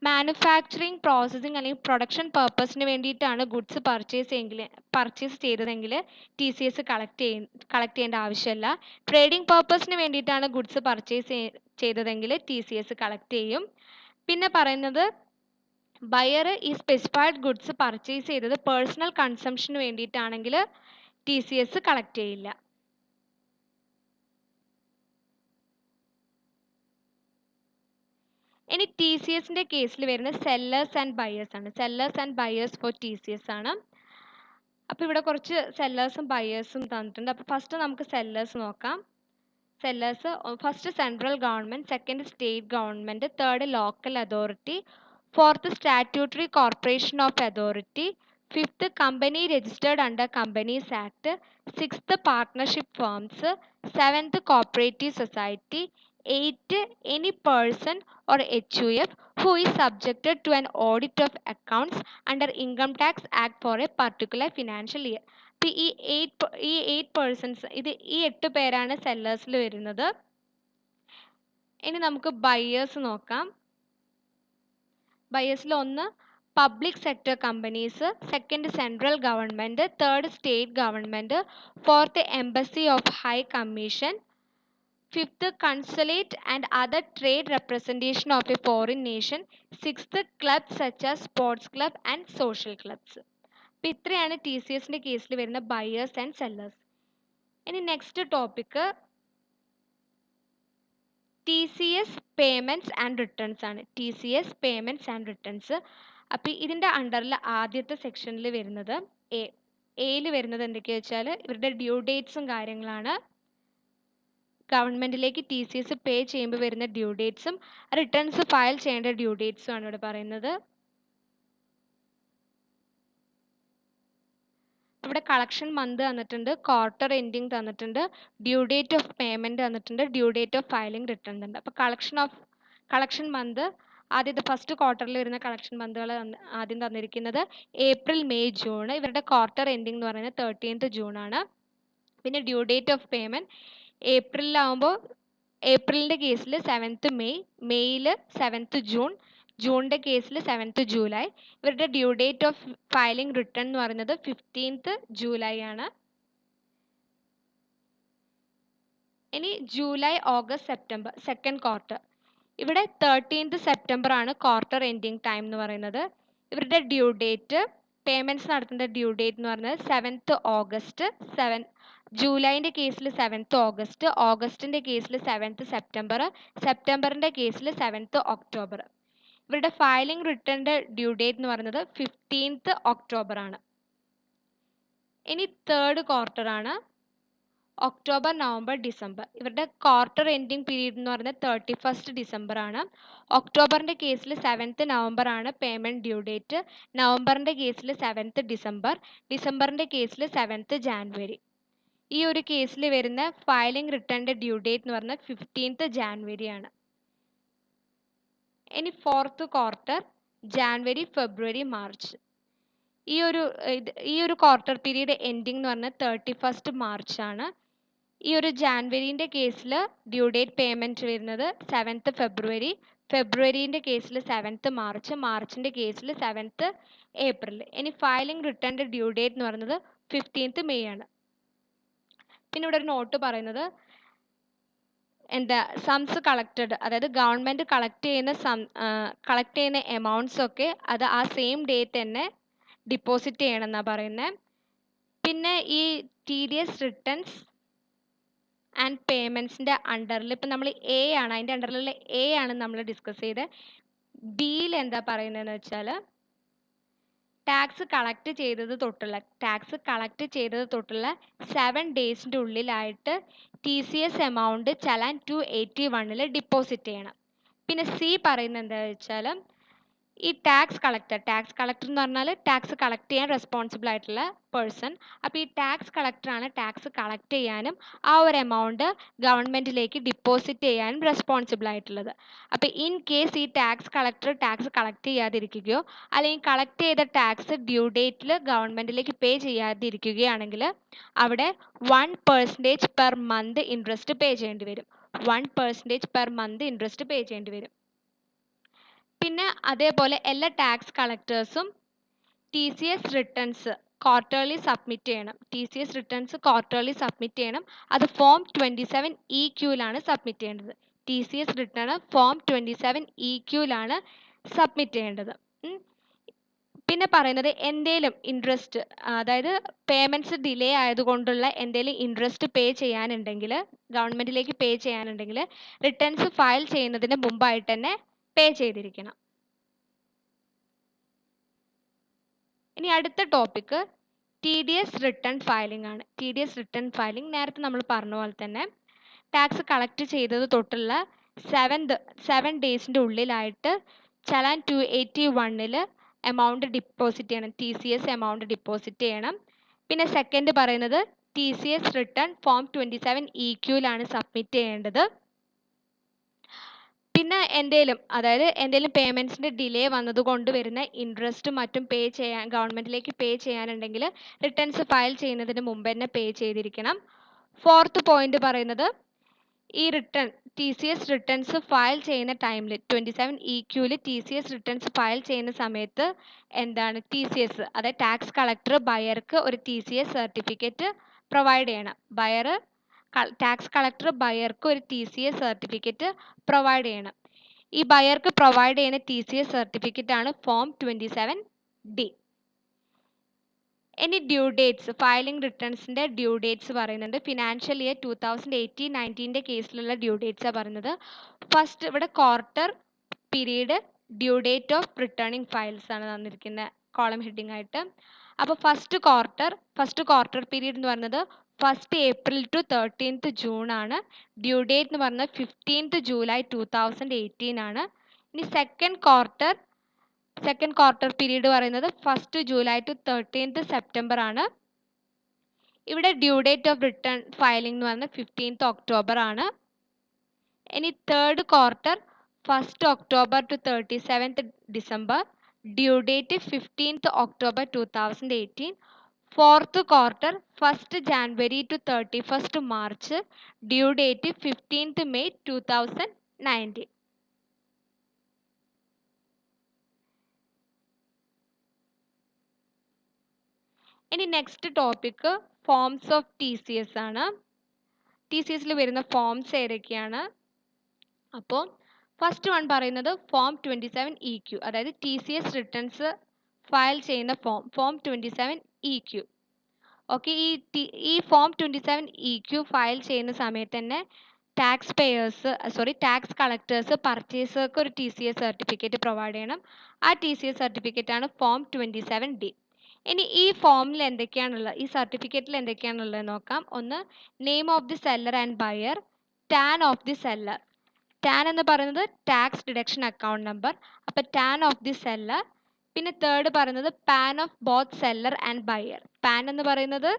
മാനുഫാക്ചറിങ്, പ്രോസസ്സിങ് അല്ലെങ്കിൽ പ്രൊഡക്ഷൻ പർപ്പസിന് വേണ്ടിയിട്ടാണ് ഗുഡ്സ് പർച്ചേസ് ചെയ്തതെങ്കിൽ TCS കളക്ട് ചെയ്യേണ്ട ആവശ്യമില്ല. ട്രേഡിംഗ് പർപ്പസിന് വേണ്ടിയിട്ടാണ് ഗുഡ്സ് പർച്ചേസ് ചെയ്തതെങ്കിൽ TCS കളക്ട് ചെയ്യും. പിന്നെ പറയുന്നത് ബയർ ഈ സ്പെസിഫൈഡ് ഗുഡ്സ് പർച്ചേസ് ചെയ്തത് പേഴ്സണൽ കൺസംഷന് വേണ്ടിയിട്ടാണെങ്കിൽ TCS കളക്ട് ചെയ്യില്ല. ഇനി ടി സി എസിൻ്റെ കേസിൽ വരുന്ന സെല്ലേഴ്സ് ആൻഡ് ബയേഴ്സ് ആണ്. Sellers and buyers for T C S ആണ്. അപ്പോൾ ഇവിടെ കുറച്ച് സെല്ലേഴ്സും ബയേഴ്സും തന്നിട്ടുണ്ട്. അപ്പോൾ ഫസ്റ്റ് നമുക്ക് സെല്ലേഴ്സ് നോക്കാം. Sellers first central government, second state government, third local authority, fourth statutory corporation of authority, fifth company registered under companies act, sixth partnership firms, seventh cooperative society, eight any person or HUF who is subjected to an audit of accounts under Income Tax Act for a particular financial year. അപ്പോൾ ഈ eight persons, ഈ 8 പേരാണ് സെല്ലേഴ്സിൽ വരുന്നത്. ഇനി നമുക്ക് buyers നോക്കാം. ബയേഴ്സിൽ ഒന്ന് public sector companies, second central government, third state government, fourth embassy of high commission, fifth consulate and other trade representation of a foreign nation, sixth clubs such as sports club and social clubs. അപ്പോൾ ഇത്രയാണ് T C എസിൻ്റെ കേസിൽ വരുന്ന buyers and sellers. ഇനി next topic T C S payments and returns ആണ്. T C S payments and returns. അപ്പോൾ ഇതിൻ്റെ അണ്ടറിൽ ആദ്യത്തെ സെക്ഷനിൽ വരുന്നത് എയിൽ വരുന്നത് എന്തൊക്കെയാ വെച്ചാൽ ഇവരുടെ ഡ്യൂ ഡേറ്റ്സും കാര്യങ്ങളാണ്. ഗവൺമെൻറ്റിലേക്ക് ടി സി എസ് പേ ചെയ്യുമ്പോൾ വരുന്ന ഡ്യൂ ഡേറ്റ്സും റിട്ടേൺസ് ഫയൽ ചെയ്യേണ്ട ഡ്യൂ ഡേറ്റ്സും ആണ് ഇവിടെ പറയുന്നത്. ഇവിടെ കളക്ഷൻ മന്ത് തന്നിട്ടുണ്ട്, ക്വാർട്ടർ എൻഡിങ് തന്നിട്ടുണ്ട്, ഡ്യൂ ഡേറ്റ് ഓഫ് പേയ്മെൻറ്റ് തന്നിട്ടുണ്ട്, due date of filing return തന്നിട്ടുണ്ട്. അപ്പോൾ കളക്ഷൻ മന്ത് ആദ്യത്തെ ഫസ്റ്റ് ക്വാർട്ടറിൽ വരുന്ന കളക്ഷൻ മന്തുകൾ ആദ്യം തന്നിരിക്കുന്നത് ഏപ്രിൽ, മെയ്, ജൂൺ. ഇവരുടെ ക്വാർട്ടർ എൻഡിങ് എന്ന് പറയുന്നത് 13th ജൂൺ ആണ്. പിന്നെ ഡ്യൂ ഡേറ്റ് ഓഫ് പേയ്മെൻറ്റ് ഏപ്രിലിലാവുമ്പോൾ ഏപ്രിലിൻ്റെ കേസിൽ 7th മെയ്, മെയ്യിൽ 7th ജൂൺ, ജൂണിൻ്റെ കേസിൽ 7th ജൂലൈ. ഇവരുടെ due date of filing return എന്ന് പറയുന്നത് 15th ജൂലൈ ആണ്. ഇനി July, August, September second quarter. ഇവിടെ 13th സെപ്റ്റംബർ ആണ് ക്വാർട്ടർ എൻഡിങ് ടൈം എന്ന് പറയുന്നത്. ഇവരുടെ ഡ്യൂ ഡേറ്റ് പേയ്മെൻറ്റ്സ് നടത്തേണ്ട ഡ്യൂ ഡേറ്റ് എന്ന് പറയുന്നത് 7th ഓഗസ്റ്റ്, ജൂലൈൻ്റെ കേസിൽ 7th ഓഗസ്റ്റ്, ഓഗസ്റ്റിൻ്റെ കേസിൽ 7th സെപ്റ്റംബർ, സെപ്റ്റംബറിൻ്റെ കേസിൽ 7th ഒക്ടോബർ. ഇവരുടെ ഫയലിംഗ് റിട്ടേണിൻ്റെ ഡ്യൂ ഡേറ്റ് എന്ന് പറയുന്നത് 15th ഒക്ടോബർ ആണ്. ഇനി തേർഡ് ക്വാർട്ടർ ആണ് ഒക്ടോബർ, നവംബർ, ഡിസംബർ. ഇവരുടെ ക്വാർട്ടർ എൻഡിങ് പീരീഡ് എന്ന് പറയുന്നത് 31st ഡിസംബർ ആണ്. ഒക്ടോബറിൻ്റെ കേസിൽ 7th നവംബർ ആണ് പേയ്മെൻറ്റ് ഡ്യൂ ഡേറ്റ്, നവംബറിൻ്റെ കേസിൽ 7th ഡിസംബർ, ഡിസംബറിൻ്റെ കേസിൽ 7th ജാനുവരി. ഈ ഒരു കേസിൽ വരുന്ന ഫയലിംഗ് റിട്ടേണിൻ്റെ ഡ്യൂ ഡേറ്റ് എന്ന് പറയുന്നത് 15th ജാനുവരി ആണ്. ഇനി ഫോർത്ത് ക്വാർട്ടർ ജാനുവരി, ഫെബ്രുവരി, മാർച്ച്. ഈ ഒരു ക്വാർട്ടർ പീരീഡ് എൻഡിങ് എന്ന് പറഞ്ഞാൽ 31st മാർച്ച് ആണ്. ഈ ഒരു ജാനുവരീൻ്റെ കേസിൽ ഡ്യൂ ഡേറ്റ് പേയ്മെൻറ്റ് വരുന്നത് 7th ഫെബ്രുവരി, ഫെബ്രുവരീൻ്റെ കേസിൽ 7th മാർച്ച്, മാർച്ചിൻ്റെ കേസിൽ 7th ഏപ്രിൽ. ഇനി ഫയലിംഗ് റിട്ടേണിൻ്റെ ഡ്യൂ ഡേറ്റ് എന്ന് പറയുന്നത് 15th മെയ് ആണ്. പിന്നെ ഇവിടെ ഒരു നോട്ട് പറയുന്നത് സംസ് കളക്റ്റഡ്, അതായത് ഗവൺമെൻറ് കളക്ട് ചെയ്യുന്ന എമൗണ്ട്സ് ഒക്കെ അത് ആ സെയിം ഡേറ്റ് തന്നെ ഡിപ്പോസിറ്റ് ചെയ്യണം എന്നാണ് പറയുന്നത്. പിന്നെ ഈ T D S returns and പേയ്മെൻറ്റ്സിൻ്റെ അണ്ടറിൽ ഇപ്പം നമ്മൾ എ ആണ്, അതിൻ്റെ അണ്ടറിലുള്ള എ ആണ് നമ്മൾ ഡിസ്കസ് ചെയ്തത്. ബിയിൽ എന്താ പറയുന്നതെന്ന് വെച്ചാൽ ടാക്സ് കളക്ട് ചെയ്തത് തൊട്ടുള്ള 7 ഡേയ്സിൻ്റെ ഉള്ളിലായിട്ട് T C S amount challan 281 deposit ചെയ്യണം. പിന്നെ സി പറയുന്നത് എന്താണെന്ന് വെച്ചാൽ ഈ ടാക്സ് കളക്ടർ എന്ന് പറഞ്ഞാൽ ടാക്സ് കളക്ട് ചെയ്യാൻ റെസ്പോൺസിബിൾ ആയിട്ടുള്ള പേഴ്സൺ. അപ്പോൾ ഈ ടാക്സ് കളക്ടറാണ് ടാക്സ് കളക്ട് ചെയ്യാനും ആ ഒരു എമൗണ്ട് ഗവൺമെൻറ്റിലേക്ക് ഡിപ്പോസിറ്റ് ചെയ്യാനും റെസ്പോൺസിബിൾ ആയിട്ടുള്ളത്. അപ്പോൾ ഇൻ കേസ് ഈ ടാക്സ് കളക്ടർ ടാക്സ് കളക്ട് ചെയ്യാതിരിക്കുകയോ അല്ലെങ്കിൽ കളക്ട് ചെയ്ത ടാക്സ് ഡ്യൂ ഡേറ്റിൽ ഗവൺമെൻറ്റിലേക്ക് പേ ചെയ്യാതിരിക്കുകയാണെങ്കിൽ അവിടെ 1% പെർ മന്ത് ഇൻട്രസ്റ്റ് പേ ചെയ്യേണ്ടി വരും. 1% പെർ മന്ത് ഇൻട്രസ്റ്റ് പേ ചെയ്യേണ്ടി വരും. പിന്നെ അതേപോലെ എല്ലാ ടാക്സ് കളക്ടേഴ്സും T C S returns quarterly submit ചെയ്യണം. അത് ഫോം 27EQയിലാണ് സബ്മിറ്റ് ചെയ്യേണ്ടത്. T C S return form 27EQയിലാണ് സബ്മിറ്റ് ചെയ്യേണ്ടത്. പിന്നെ പറയുന്നത് എന്തെങ്കിലും ഇൻട്രസ്റ്റ്, അതായത് പേയ്മെൻറ്റ്സ് ഡിലേ ആയതുകൊണ്ടുള്ള എന്തെങ്കിലും ഇൻട്രസ്റ്റ് ഗവൺമെൻറ്റിലേക്ക് പേ ചെയ്യാനുണ്ടെങ്കിൽ റിട്ടേൺസ് ഫയൽ ചെയ്യുന്നതിന് മുമ്പായിട്ട് തന്നെ പേ ചെയ്തിരിക്കണം. ഇനി അടുത്ത ടോപ്പിക്ക് TDS റിട്ടേൺ ഫയലിംഗ് ആണ്. TDS റിട്ടേൺ ഫയലിംഗ് നേരത്തെ നമ്മൾ പറഞ്ഞ പോലെ തന്നെ ടാക്സ് കളക്ട് ചെയ്തത് തൊട്ടുള്ള 7 ഡേയ്സിൻ്റെ ഉള്ളിലായിട്ട് ചലാൻ 281 എമൗണ്ട് ഡിപ്പോസിറ്റ് ചെയ്യണം. TCS എമൗണ്ട് ഡിപ്പോസിറ്റ് ചെയ്യണം. പിന്നെ സെക്കൻഡ് പറയുന്നത് TCS റിട്ടേൺ ഫോം 27EQയിലാണ് സബ്മിറ്റ് ചെയ്യേണ്ടത്. പിന്നെ എന്തെങ്കിലും പേയ്മെൻറ്റ്സിൻ്റെ ഡിലേ വന്നതുകൊണ്ട് വരുന്ന ഇൻട്രസ്റ്റും മറ്റും ഗവൺമെൻറ്റിലേക്ക് പേ ചെയ്യാനുണ്ടെങ്കിൽ റിട്ടേൺസ് ഫയൽ ചെയ്യുന്നതിന് മുമ്പ് തന്നെ പേ ചെയ്തിരിക്കണം. ഫോർത്ത് പോയിന്റ് പറയുന്നത് ഈ TCS റിട്ടേൺസ് ഫയൽ ചെയ്യുന്ന ടൈമിൽ 27EQയിൽ TCS റിട്ടേൺസ് ഫയൽ ചെയ്യുന്ന സമയത്ത് TCS അതായത് ടാക്സ് കളക്ടർ ബയർക്ക് ഒരു TCS സർട്ടിഫിക്കറ്റ് പ്രൊവൈഡ് ചെയ്യണം. ടാക്സ് കളക്ടർ ബയർക്ക് ഒരു TCS സർട്ടിഫിക്കറ്റ് പ്രൊവൈഡ് ചെയ്യണം. ഈ ബയർക്ക് പ്രൊവൈഡ് ചെയ്യുന്ന TCS സർട്ടിഫിക്കറ്റ് ആണ് ഫോം 27D. ഇനി ഡ്യൂ ഡേറ്റ്സ്, ഫയലിംഗ് റിട്ടേൺസിൻ്റെ ഡ്യൂ ഡേറ്റ്സ് പറയുന്നുണ്ട്. ഫിനാൻഷ്യൽ ഇയർ 2018-19 കേസിലുള്ള ഡ്യൂ ഡേറ്റ്സാണ് പറയുന്നത്. ഫസ്റ്റ് ഇവിടെ quarter period due date of returning files ആണ് തന്നിരിക്കുന്ന കോളം ഹെഡിങ് ആയിട്ട്. അപ്പോൾ ഫസ്റ്റ് ക്വാർട്ടർ പീരീഡ് എന്ന് പറയുന്നത് 1st April to 13th June ആണ്. ഡ്യൂ ഡേറ്റ് എന്ന് പറയുന്നത് 15th July 2018 ആണ്. ഇനി സെക്കൻഡ് ക്വാർട്ടർ പീരീഡ് പറയുന്നത് 1st July to 13th September ആണ്. ഇവിടെ due date of return filing എന്ന് പറയുന്നത് 15th October ആണ്. ഇനി third quarter 1st October to 37th December, due date 15th October 2018. Fourth quarter 1st January to 31st March, due date 15th May 2019. ഇനി next topic forms of TCS ആണ്. TCSൽ വരുന്ന forms ഏതൊക്കെയാണ്? അപ്പോൾ first one പറയുന്നത് form 27EQ, അതായത് TCS returns file ചെയ്യുന്ന form 27EQ. Okay, ഈ form 27EQ file ചെയ്യുന്ന സമയത്ത് തന്നെ ടാക്സ് കളക്ടേഴ്സ് പർച്ചേസർക്ക് ഒരു TCS സർട്ടിഫിക്കറ്റ് പ്രൊവൈഡ് ചെയ്യണം. ആ TCS സർട്ടിഫിക്കറ്റ് ആണ് ഫോം 27D. ഇനി ഈ ഫോമിൽ ഈ സർട്ടിഫിക്കറ്റിൽ എന്തൊക്കെയാണുള്ളത് നോക്കാം. ഒന്ന്, name of the seller and buyer, TAN of the seller. TAN എന്ന് പറയുന്നത് ടാക്സ് ഡിഡക്ഷൻ അക്കൗണ്ട് നമ്പർ, അപ്പോൾ ടാൻ ഓഫ് ദി സെല്ലർ. പിന്നെ തേർഡ് പറയുന്നത് PAN of both seller and buyer. PAN എന്ന് പറയുന്നത്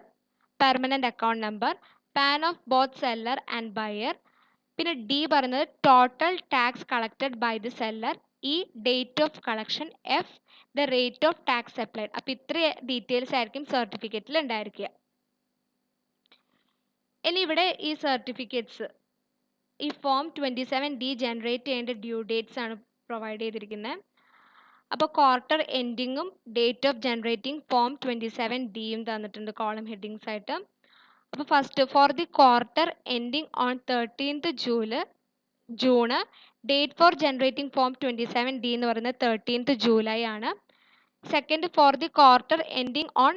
permanent account number, PAN of both seller and buyer. പിന്നെ D പറയുന്നത് total tax collected by the seller, E date of collection, F the rate of tax applied. അപ്പോൾ ഇത്രയും details ആയിരിക്കും സർട്ടിഫിക്കറ്റിൽ ഉണ്ടായിരിക്കുക. ഇനി ഇവിടെ ഈ സർട്ടിഫിക്കറ്റ്സ് ഈ ഫോം 27D ജനറേറ്റ് ചെയ്യേണ്ട ഡ്യൂ ഡേറ്റ്സ് ആണ് പ്രൊവൈഡ് ചെയ്തിരിക്കുന്നത്. അപ്പോൾ ക്വാർട്ടർ എൻഡിങ്ങും ഡേറ്റ് ഓഫ് ജനറേറ്റിംഗ് ഫോം 27Dയും തന്നിട്ടുണ്ട് കോളം ഹെഡിങ്സ് ആയിട്ട്. അപ്പോൾ first for the quarter ending on 13th June, date for generating form 27D എന്ന് പറയുന്നത് 13th July ആണ്. Second for the quarter ending on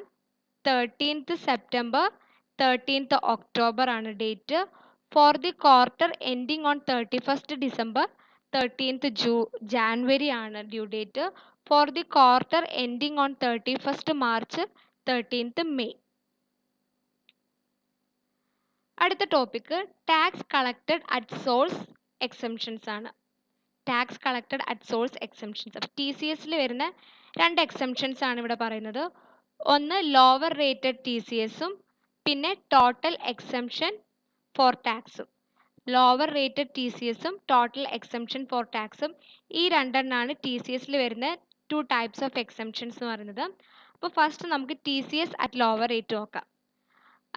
13th September, 13th October ആണ് date. For the quarter ending on 31st December, 13th January ആണ് due date. For the quarter ending on 31st March, 13th May. അടുത്ത topic tax collected at source exemptions ആണ്. Tax collected at source exemptions. അപ്പോൾ TCSൽ വരുന്ന 2 exemptions ആണ് ഇവിടെ പറയുന്നത്. ഒന്ന് ലോവർ റേറ്റഡ് TCSും പിന്നെ ടോട്ടൽ എക്സംഷൻ ഫോർ ടാക്സും. ലോവർ റേറ്റഡ് TCSും ടോട്ടൽ എക്സംഷൻ ഫോർ ടാക്സും, ഈ രണ്ടെണ്ണമാണ് TCSൽ വരുന്ന 2 ടൈപ്സ് ഓഫ് എക്സംഷൻസ് എന്ന് പറയുന്നത്. അപ്പോൾ ഫസ്റ്റ് നമുക്ക് TCS അറ്റ് ലോവർ റേറ്റ് നോക്കാം.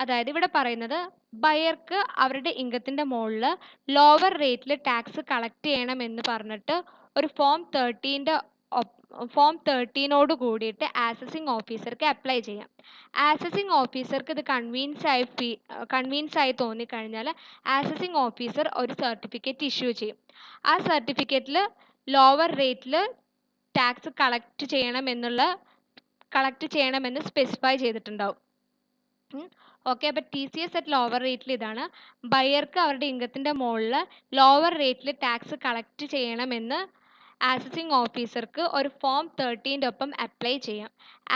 അതായത് ഇവിടെ പറയുന്നത് ബയർക്ക് അവരുടെ ഇൻകത്തിൻ്റെ മുകളിൽ ലോവർ റേറ്റിൽ ടാക്സ് കളക്ട് ചെയ്യണമെന്ന് പറഞ്ഞിട്ട് ഒരു ഫോം 13 കൂടിയിട്ട് ആസസിങ് ഓഫീസർക്ക് അപ്ലൈ ചെയ്യാം. ആസസിങ് ഓഫീസർക്ക് ഇത് കൺവീൻസ് ആയി തോന്നിക്കഴിഞ്ഞാൽ ആസസിങ് ഓഫീസർ ഒരു സർട്ടിഫിക്കറ്റ് ഇഷ്യൂ ചെയ്യും. ആ സർട്ടിഫിക്കറ്റിൽ ലോവർ റേറ്റിൽ ടാക്സ് കളക്ട് ചെയ്യണമെന്ന് സ്പെസിഫൈ ചെയ്തിട്ടുണ്ടാവും. ഓക്കെ, അപ്പോൾ TCS അറ്റ് ലോവർ റേറ്റിൽ ഇതാണ്. ബയർക്ക് അവരുടെ ഇൻകത്തിൻ്റെ മുകളിൽ ലോവർ റേറ്റിൽ ടാക്സ് കളക്ട് ചെയ്യണമെന്ന് ആസസിങ് ഓഫീസർക്ക് ഒരു ഫോം 13 ഒപ്പം അപ്ലൈ ചെയ്യാം.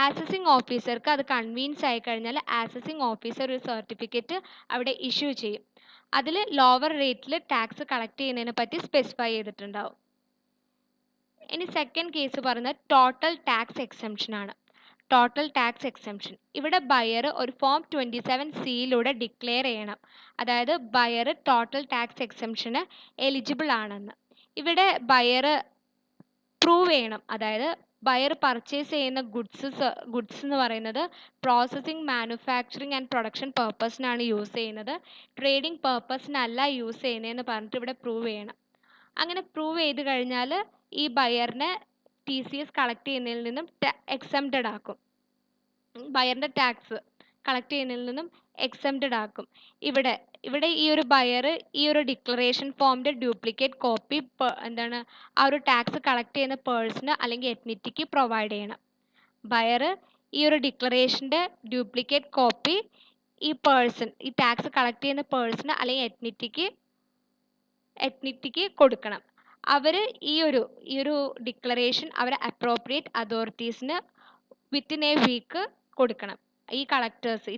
ആസസിങ് ഓഫീസർക്ക് അത് കൺവീൻസ് ആയി കഴിഞ്ഞാൽ ആസസിങ് ഓഫീസർ ഒരു സർട്ടിഫിക്കറ്റ് അവിടെ ഇഷ്യൂ ചെയ്യും. അതിൽ ലോവർ റേറ്റിൽ ടാക്സ് കളക്ട് ചെയ്യുന്നതിനെ പറ്റി സ്പെസിഫൈ ചെയ്തിട്ടുണ്ടാവും. ഇനി സെക്കൻഡ് കേസ് പറയുന്നത് ടോട്ടൽ ടാക്സ് എക്സംഷൻ ആണ്. ടോട്ടൽ ടാക്സ് എക്സംഷൻ ഇവിടെ ബയർ ഒരു ഫോം 27C ഡിക്ലെയർ ചെയ്യണം. അതായത് ബയർ ടോട്ടൽ ടാക്സ് എക്സംഷന് എലിജിബിൾ ആണെന്ന്. ഇവിടെ ബയർ പ്രൂവ് ചെയ്യണം. അതായത് ബയർ പർച്ചേസ് ചെയ്യുന്ന ഗുഡ്സ് എന്ന് പറയുന്നത് പ്രോസസ്സിംഗ്, മാനുഫാക്ചറിങ് ആൻഡ് പ്രൊഡക്ഷൻ പർപ്പസിനാണ് യൂസ് ചെയ്യുന്നത്, ട്രേഡിംഗ് പർപ്പസിനല്ല യൂസ് ചെയ്യുന്നതെന്ന് പറഞ്ഞിട്ട് ഇവിടെ പ്രൂവ് ചെയ്യണം. അങ്ങനെ പ്രൂവ് ചെയ്ത് കഴിഞ്ഞാൽ ഈ ബയറിനെ TCS കളക്ട് ചെയ്യുന്നതിൽ നിന്നും എക്സംപ്റ്റഡ് ആക്കും. ബയറിൻ്റെ ടാക്സ് കളക്ട് ചെയ്യുന്നതിൽ നിന്നും എക്സംപ്റ്റഡ് ആക്കും. ഇവിടെ ഈ ഒരു ബയർ ഈ ഒരു ഡിക്ലറേഷൻ ഫോമിൻ്റെ ഡ്യൂപ്ലിക്കേറ്റ് കോപ്പി ആ ഒരു ടാക്സ് കളക്ട് ചെയ്യുന്ന പേഴ്സണ് അല്ലെങ്കിൽ എത്നിറ്റിക്ക് പ്രൊവൈഡ് ചെയ്യണം. ബയർ ഈ ഒരു ഡിക്ലറേഷൻ്റെ ഡ്യൂപ്ലിക്കേറ്റ് കോപ്പി ഈ ടാക്സ് കളക്ട് ചെയ്യുന്ന പേഴ്സണ് അല്ലെങ്കിൽ എത്നിറ്റിക്ക് കൊടുക്കണം. അവർ ഈ ഒരു ഡിക്ലറേഷൻ അവർ അപ്രോപ്രിയേറ്റ് അതോറിറ്റീസിന് വിത്തിൻ എ വീക്ക് കൊടുക്കണം. ഈ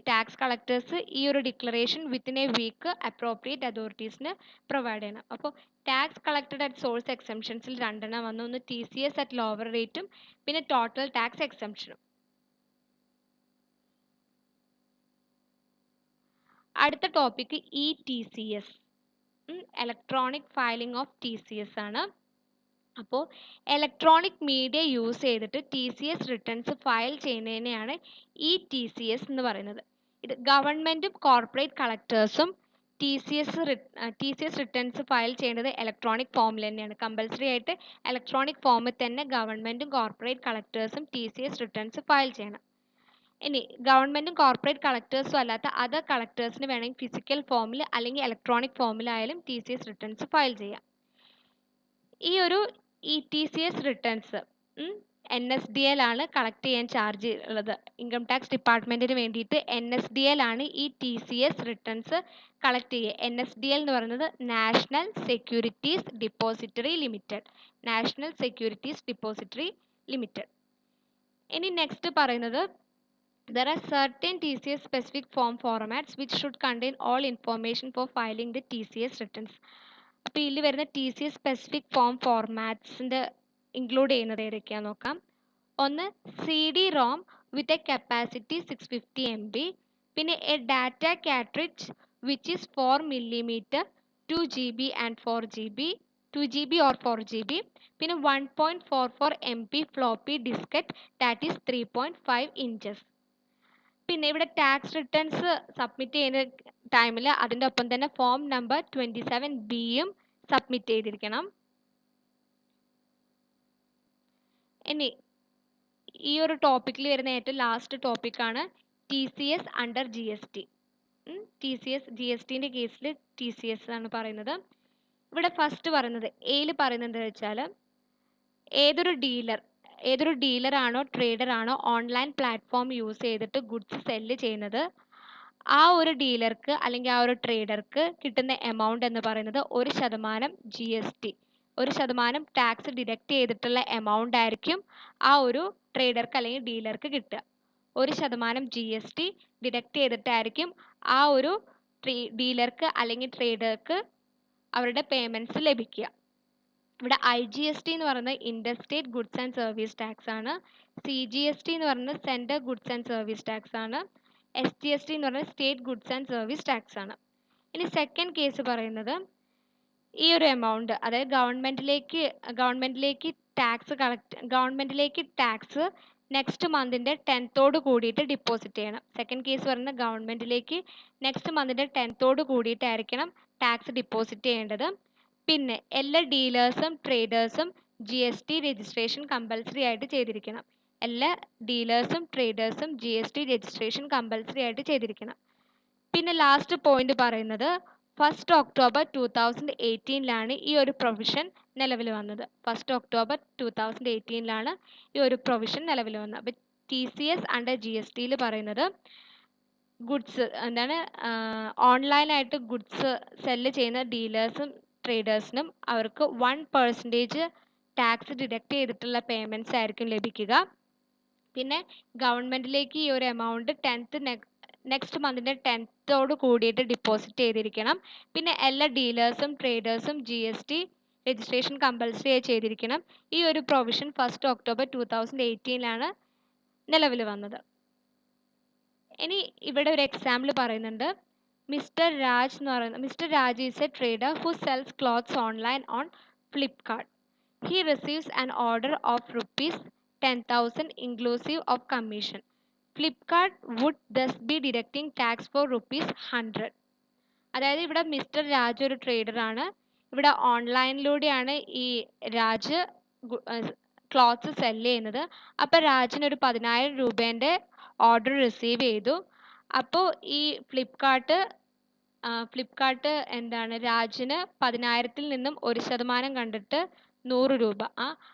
ടാക്സ് കളക്ടേഴ്സ് ഈ ഒരു declaration within a week appropriate അതോറിറ്റീസിന് പ്രൊവൈഡ് ചെയ്യണം. അപ്പോൾ ടാക്സ് കളക്റ്റഡ് അറ്റ് സോഴ്സ് എക്സംഷൻസിൽ രണ്ടെണ്ണം വന്നു. ഒന്ന് TCS അറ്റ് ലോവർ റേറ്റും പിന്നെ ടോട്ടൽ ടാക്സ് എക്സംഷനും. അടുത്ത topic ETCS, electronic filing of TCS ആണ്. അപ്പോൾ ഇലക്ട്രോണിക് മീഡിയ യൂസ് ചെയ്തിട്ട് TCS റിട്ടേൺസ് ഫയൽ ചെയ്യുന്നതിനെയാണ് ETCS എന്ന് പറയുന്നത്. ഇത് ഗവൺമെൻറ്റും കോർപ്പറേറ്റ് കളക്ടേഴ്സും TCS റിട്ടേൺസ് ഫയൽ ചെയ്യുന്നത് ഇലക്ട്രോണിക് ഫോമിൽ തന്നെയാണ്. കമ്പൽസറി ആയിട്ട് ഇലക്ട്രോണിക് ഫോമിൽ തന്നെ ഗവൺമെൻറ്റും കോർപ്പറേറ്റ് കളക്ടേഴ്സും TCS റിട്ടേൺസ് ഫയൽ ചെയ്യണം. ഇനി ഗവൺമെൻറ്റും കോർപ്പറേറ്റ് കളക്ടേഴ്സും അല്ലാത്ത അതർ കളക്ടേഴ്സിന് വേണമെങ്കിൽ ഫിസിക്കൽ ഫോമിൽ അല്ലെങ്കിൽ ഇലക്ട്രോണിക് ഫോമിലായാലും TCS റിട്ടേൺസ് ഫയൽ ചെയ്യാം. ഈ ഒരു ETCS റിട്ടേൺസ് NSDL ആണ് കളക്ട് ചെയ്യാൻ ചാർജ് ഉള്ളത്. ഇൻകം ടാക്സ് ഡിപ്പാർട്ട്മെൻറ്റിന് വേണ്ടിയിട്ട് NSDL ആണ് ഈ TCS റിട്ടേൺസ് കളക്ട് ചെയ്യുക. NSDL എന്ന് പറയുന്നത് national securities depository limited. National securities depository limited. ഇനി നെക്സ്റ്റ് പറയുന്നത് there are certain TCS specific form formats which should contain all information for filing the TCS returns. അപ്പോൾ ഇതിൽ വരുന്ന TCS സ്പെസിഫിക് ഫോം ഫോർമാറ്റ്സിൻ്റെ ഇൻക്ലൂഡ് ചെയ്യുന്നത് ഏതൊക്കെയാണെന്ന് നോക്കാം. ഒന്ന് CD-ROM with a capacity 650 MB, പിന്നെ A data cartridge which is 4 mm 2 GB and 4 GB 2 GB or 4 GB, പിന്നെ 1.44 MB floppy diskette that is 3.5 inches. പിന്നെ ഇവിടെ ടാക്സ് റിട്ടേൺസ് സബ്മിറ്റ് ചെയ്യുന്ന ടൈമിൽ അതിൻ്റെ ഒപ്പം തന്നെ ഫോം നമ്പർ 27Bയും സബ്മിറ്റ് ചെയ്തിരിക്കണം. ഇനി ഈ ഒരു ടോപ്പിക്കിൽ വരുന്ന ഏറ്റവും ലാസ്റ്റ് ടോപ്പിക്കാണ് TCS അണ്ടർ GST. TCS GSTൻ്റെ കേസിൽ TCS ആണ് പറയുന്നത്. ഇവിടെ ഫസ്റ്റ് പറയുന്നത് എയിൽ പറയുന്നത് എന്താ വെച്ചാൽ ഏതൊരു ഡീലർ ആണോ ട്രേഡർ ആണോ ഓൺലൈൻ പ്ലാറ്റ്ഫോം യൂസ് ചെയ്തിട്ട് ഗുഡ്സ് സെല്ല് ചെയ്യുന്നത്, ആ ഒരു ഡീലർക്ക് അല്ലെങ്കിൽ ആ ഒരു ട്രേഡർക്ക് കിട്ടുന്ന എമൗണ്ട് എന്ന് പറയുന്നത് 1% GST, 1% ടാക്സ് ഡിഡക്റ്റ് ചെയ്തിട്ടുള്ള എമൗണ്ട് ആയിരിക്കും ആ ഒരു ട്രേഡർക്ക് അല്ലെങ്കിൽ ഡീലർക്ക് കിട്ടുക. 1% GST ഡിഡക്റ്റ് ചെയ്തിട്ടായിരിക്കും ആ ഒരു ഡീലർക്ക് അല്ലെങ്കിൽ ട്രേഡർക്ക് അവരുടെ പേയ്മെൻറ്റ്സ് ലഭിക്കുക. ഇവിടെ IGST എന്ന് പറയുന്നത് interstate goods and service tax ആണ്. CGST എന്ന് പറയുന്നത് central goods and service tax ആണ്. SGST എന്ന് പറയുന്നത് state goods and service tax ആണ്. ഇനി സെക്കൻഡ് കേസ് പറയുന്നത് ഈ ഒരു എമൗണ്ട്, അതായത് ഗവൺമെൻറ്റിലേക്ക് ടാക്സ് നെക്സ്റ്റ് മന്തിൻ്റെ 10th കൂടിയിട്ട് ഡിപ്പോസിറ്റ് ചെയ്യണം. സെക്കൻഡ് കേസ് പറയുന്നത് ഗവൺമെൻറ്റിലേക്ക് നെക്സ്റ്റ് മന്തിൻ്റെ 10th കൂടിയിട്ടായിരിക്കണം ടാക്സ് ഡിപ്പോസിറ്റ് ചെയ്യേണ്ടത്. പിന്നെ എല്ലാ ഡീലേഴ്സും ട്രേഡേഴ്സും GST രജിസ്ട്രേഷൻ കമ്പൽസറി ആയിട്ട് ചെയ്തിരിക്കണം. എല്ലാ ഡീലേഴ്സും ട്രേഡേഴ്സും GST രജിസ്ട്രേഷൻ കമ്പൽസറി ആയിട്ട് ചെയ്തിരിക്കണം. പിന്നെ ലാസ്റ്റ് പോയിന്റ് പറയുന്നത് 1st October 2018 ഈ ഒരു പ്രൊവിഷൻ നിലവിൽ വന്നത്. 1st October 2018 ഈ ഒരു പ്രൊവിഷൻ നിലവിൽ വന്നത്. അപ്പോൾ TCS അണ്ടർ GSTയിൽ പറയുന്നത് ഗുഡ്സ് ഓൺലൈനായിട്ട് ഗുഡ്സ് സെല്ല് ചെയ്യുന്ന ഡീലേഴ്സും ട്രേഡേഴ്സിനും അവർക്ക് 1% ടാക്സ് ഡിഡക്റ്റ് ചെയ്തിട്ടുള്ള പേയ്മെൻറ്റ്സ് ആയിരിക്കും ലഭിക്കുക. പിന്നെ ഗവൺമെൻറ്റിലേക്ക് ഈ ഒരു എമൗണ്ട് നെക്സ്റ്റ് മന്തിൻ്റെ 10th കൂടിയിട്ട് ഡിപ്പോസിറ്റ് ചെയ്തിരിക്കണം. പിന്നെ എല്ലാ ഡീലേഴ്സും ട്രേഡേഴ്സും GST രജിസ്ട്രേഷൻ കമ്പൽസറി ചെയ്തിരിക്കണം. ഈ ഒരു പ്രൊവിഷൻ 1st October 2018 നിലവിൽ വന്നത്. ഇനി ഇവിടെ ഒരു എക്സാമ്പിൾ പറയുന്നുണ്ട്. മിസ്റ്റർ രാജ് എന്ന് പറയുന്നത്, mister Raj is A trader who cells clothes online on Flipkart. He receives an order of rupees 10,000 inclusive of commission. Flipkart would thus be deducting tax for rupees 100. അതായത് ഇവിടെ മിസ്റ്റർ രാജ് ഒരു ട്രേഡർ ആണ്. ഇവിടെ ഓൺലൈനിലൂടെയാണ് ഈ രാജ് ക്ലോത്ത്സ് സെല് ചെയ്യുന്നത്. അപ്പോൾ രാജിന് ഒരു 10,000 രൂപേൻ്റെ ഓർഡർ റിസീവ് ചെയ്തു. അപ്പോൾ ഈ ഫ്ലിപ്കാർട്ട് എന്താണ് രാജിന് 10,000-ൽ നിന്നും 1% കണ്ടിട്ട് 100 രൂപ,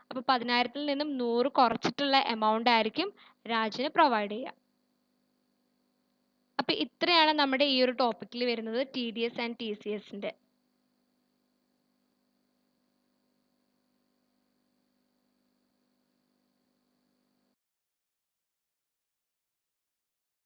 അപ്പോൾ 10,000-ൽ നിന്നും 100 കുറച്ചിട്ടുള്ള എമൗണ്ട് ആയിരിക്കും രാജിന് പ്രൊവൈഡ് ചെയ്യുക. അപ്പോൾ ഇത്രയാണ് നമ്മുടെ ഈ ഒരു ടോപ്പിക്കിൽ വരുന്നത് TDS ആൻഡ് TCSൻ്റെ.